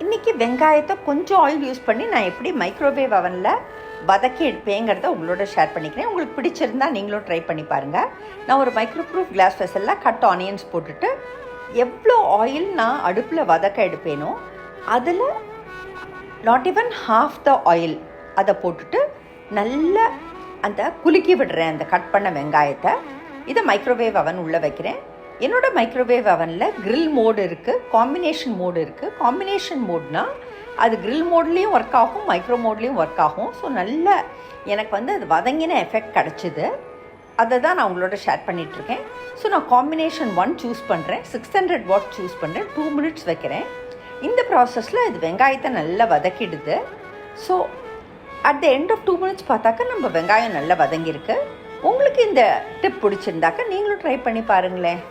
இன்றைக்கி வெங்காயத்தை கொஞ்சம் ஆயில் யூஸ் பண்ணி நான் எப்படி மைக்ரோவேவ் அவனில் வதக்கி எடுப்பேங்கிறத உங்களோட ஷேர் பண்ணிக்கிறேன். உங்களுக்கு பிடிச்சிருந்தா நீங்களும் ட்ரை பண்ணி பாருங்கள். நான் ஒரு மைக்ரோப்ரூஃப் கிளாஸ் வெசலில் கட் ஆனியன்ஸ் போட்டுட்டு எவ்வளோ ஆயில் நான் அடுப்பில் வதக்க எடுப்பேனோ அதில் not even half the oil அதை போட்டுட்டு நல்லா அந்த குலுக்கி விடுறேன் அந்த கட் பண்ண வெங்காயத்தை. இதை மைக்ரோவேவ் அவன் உள்ளே வைக்கிறேன். என்னோடய மைக்ரோவேவ் அவனில் கிரில் மோடு இருக்குது, காம்பினேஷன் மோடு இருக்குது. காம்பினேஷன் மோட்னால் அது கிரில் மோட்லேயும் ஒர்க் ஆகும், மைக்ரோ மோட்லேயும் ஒர்க் ஆகும். ஸோ நல்ல எனக்கு அது வதங்கின எஃபெக்ட் கிடச்சிது. அதை தான் நான் உங்களோட ஷேர் பண்ணிகிட்ருக்கேன். ஸோ நான் காம்பினேஷன் 1 சூஸ் பண்ணுறேன், 600 வாட் சூஸ் பண்ணுறேன், 2 மினிட்ஸ் வைக்கிறேன். இந்த ப்ராசஸில் இது வெங்காயத்தை நல்லா வதக்கிடுது. So at the end of 2 minutes பார்த்தாக்க நம்ம வெங்காயம் நல்லா வதங்கியிருக்கு. உங்களுக்கு இந்த டிப் பிடிச்சிருந்தாக்க நீங்களும் ட்ரை பண்ணி பாருங்களேன்.